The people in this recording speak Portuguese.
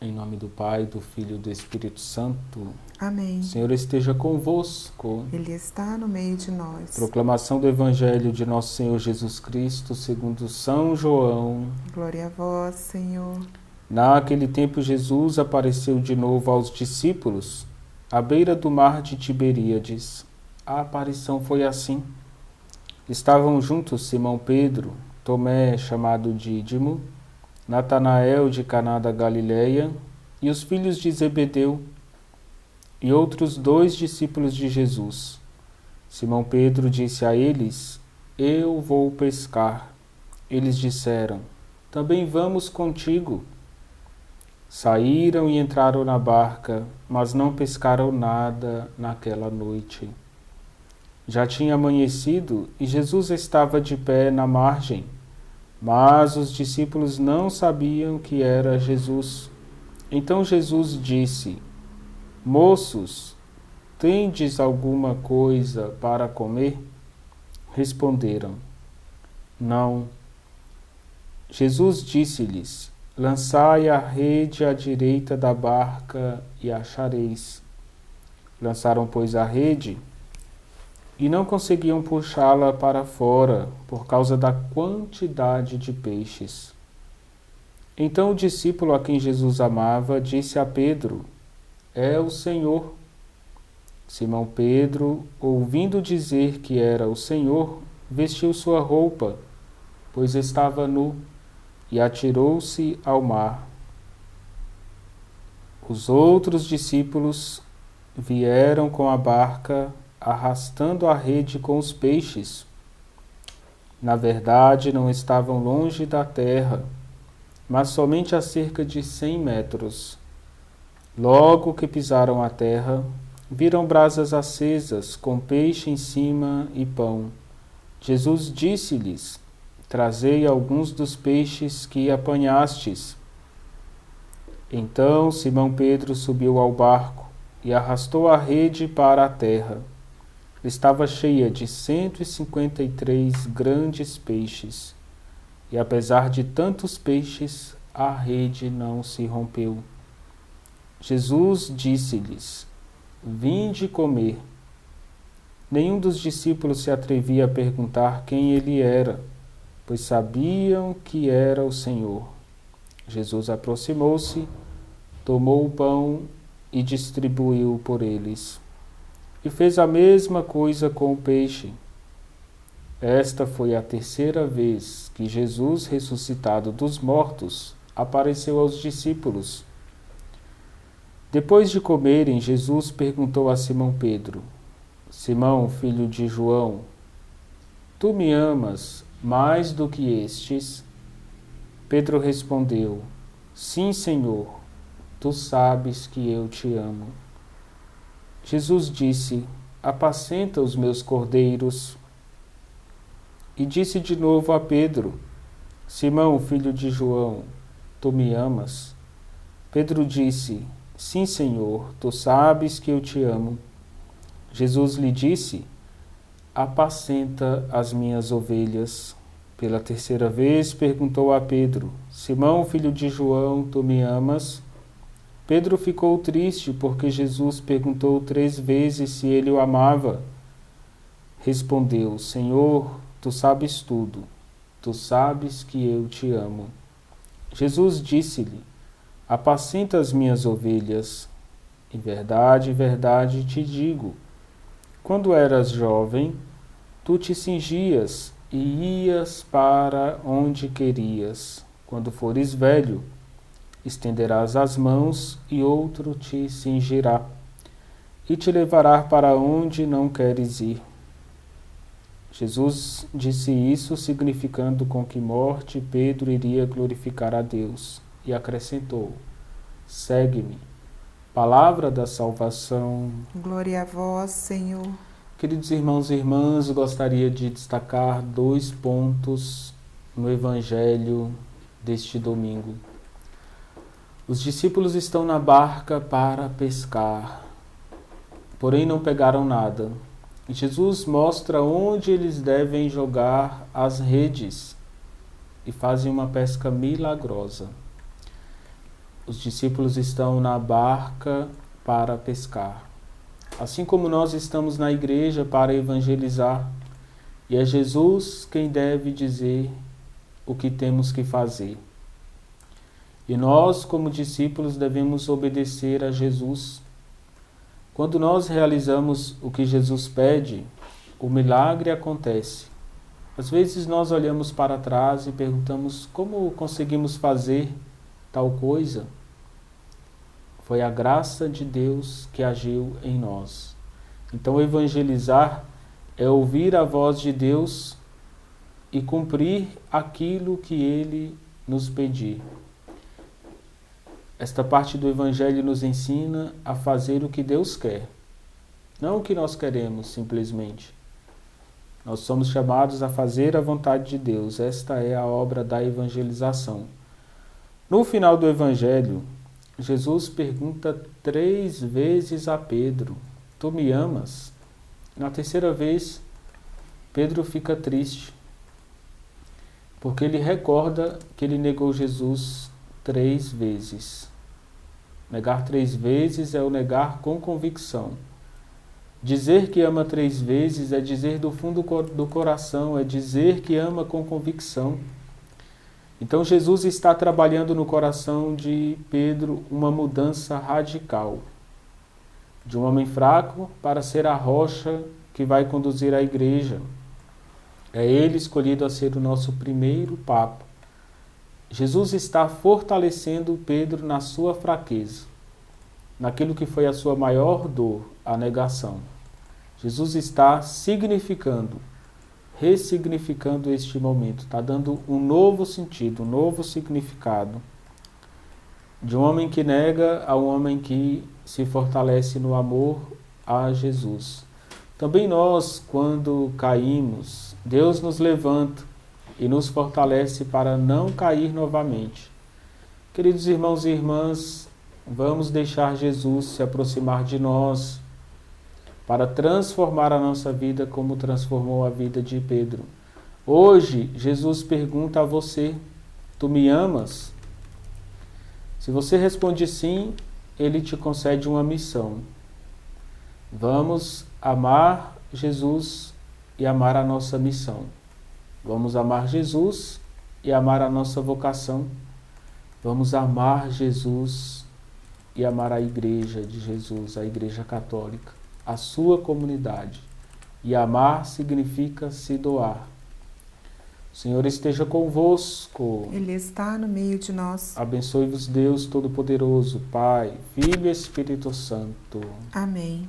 Em nome do Pai, do Filho e do Espírito Santo. Amém. O Senhor esteja convosco. Ele está no meio de nós. Proclamação do Evangelho de Nosso Senhor Jesus Cristo, segundo São João. Glória a vós, Senhor. Naquele tempo, Jesus apareceu de novo aos discípulos, à beira do mar de Tiberíades. A aparição foi assim. Estavam juntos Simão Pedro, Tomé, chamado Dídimo, Natanael de Caná da Galileia e os filhos de Zebedeu e outros 2 discípulos de Jesus. Simão Pedro disse a eles: Eu vou pescar. Eles disseram: Também vamos contigo. Saíram e entraram na barca, mas não pescaram nada naquela noite. Já tinha amanhecido e Jesus estava de pé na margem. Mas os discípulos não sabiam que era Jesus. Então Jesus disse: Moços, tendes alguma coisa para comer? Responderam: Não. Jesus disse-lhes: Lançai a rede à direita da barca e achareis. Lançaram, pois, a rede e não conseguiam puxá-la para fora por causa da quantidade de peixes. Então o discípulo a quem Jesus amava disse a Pedro: É o Senhor. Simão Pedro, ouvindo dizer que era o Senhor, vestiu sua roupa, pois estava nu, e atirou-se ao mar. Os outros discípulos vieram com a barca, arrastando a rede com os peixes. Na verdade, não estavam longe da terra, mas somente a cerca de 100 metros. Logo que pisaram a terra, viram brasas acesas, com peixe em cima e pão. Jesus disse-lhes: Trazei alguns dos peixes que apanhastes. Então Simão Pedro subiu ao barco e arrastou a rede para a terra. Estava cheia de 153 grandes peixes, e apesar de tantos peixes, a rede não se rompeu. Jesus disse-lhes: Vinde comer. Nenhum dos discípulos se atrevia a perguntar quem ele era, pois sabiam que era o Senhor. Jesus aproximou-se, tomou o pão e distribuiu por eles. E fez a mesma coisa com o peixe. Esta foi a 3ª vez que Jesus, ressuscitado dos mortos, apareceu aos discípulos. Depois de comerem, Jesus perguntou a Simão Pedro: Simão, filho de João, tu me amas mais do que estes? Pedro respondeu: Sim, Senhor, tu sabes que eu te amo. Jesus disse: Apacenta os meus cordeiros. E disse de novo a Pedro: Simão, filho de João, tu me amas? Pedro disse: Sim, Senhor, tu sabes que eu te amo. Jesus lhe disse: Apacenta as minhas ovelhas. Pela 3ª vez perguntou a Pedro: Simão, filho de João, tu me amas? Pedro ficou triste porque Jesus perguntou 3 vezes se ele o amava. Respondeu: Senhor, tu sabes tudo. Tu sabes que eu te amo. Jesus disse-lhe: Apacenta as minhas ovelhas. Em verdade te digo, quando eras jovem, tu te cingias e ias para onde querias. Quando fores velho, estenderás as mãos e outro te cingirá e te levará para onde não queres ir. Jesus disse isso, significando com que morte Pedro iria glorificar a Deus, e acrescentou: Segue-me. Palavra da salvação. Glória a vós, Senhor. Queridos irmãos e irmãs, gostaria de destacar 2 pontos no Evangelho deste domingo. Os discípulos estão na barca para pescar, porém não pegaram nada. Jesus mostra onde eles devem jogar as redes e fazem uma pesca milagrosa. Os discípulos estão na barca para pescar. Assim como nós estamos na igreja para evangelizar, e é Jesus quem deve dizer o que temos que fazer. E nós, como discípulos, devemos obedecer a Jesus. Quando nós realizamos o que Jesus pede, o milagre acontece. Às vezes nós olhamos para trás e perguntamos como conseguimos fazer tal coisa. Foi a graça de Deus que agiu em nós. Então, evangelizar é ouvir a voz de Deus e cumprir aquilo que Ele nos pedir. Esta parte do Evangelho nos ensina a fazer o que Deus quer, não o que nós queremos simplesmente. Nós somos chamados a fazer a vontade de Deus. Esta é a obra da evangelização. No final do Evangelho, Jesus pergunta 3 vezes a Pedro: tu me amas? Na terceira vez, Pedro fica triste, porque ele recorda que ele negou Jesus 3 vezes. Negar 3 vezes é o negar com convicção. Dizer que ama 3 vezes é dizer do fundo do coração, é dizer que ama com convicção. Então Jesus está trabalhando no coração de Pedro uma mudança radical. De um homem fraco para ser a rocha que vai conduzir a igreja. É ele escolhido a ser o nosso primeiro Papa. Jesus está fortalecendo Pedro na sua fraqueza, naquilo que foi a sua maior dor, a negação. Jesus está significando, ressignificando este momento, está dando um novo sentido, um novo significado. De um homem que nega a um homem que se fortalece no amor a Jesus. Também nós, quando caímos, Deus nos levanta e nos fortalece para não cair novamente. Queridos irmãos e irmãs, vamos deixar Jesus se aproximar de nós para transformar a nossa vida como transformou a vida de Pedro. Hoje, Jesus pergunta a você: tu me amas? Se você responde sim, Ele te concede uma missão. Vamos amar Jesus e amar a nossa missão. Vamos amar Jesus e amar a nossa vocação. Vamos amar Jesus e amar a Igreja de Jesus, a Igreja Católica, a sua comunidade. E amar significa se doar. O Senhor esteja convosco. Ele está no meio de nós. Abençoe-vos Deus Todo-Poderoso, Pai, Filho e Espírito Santo. Amém.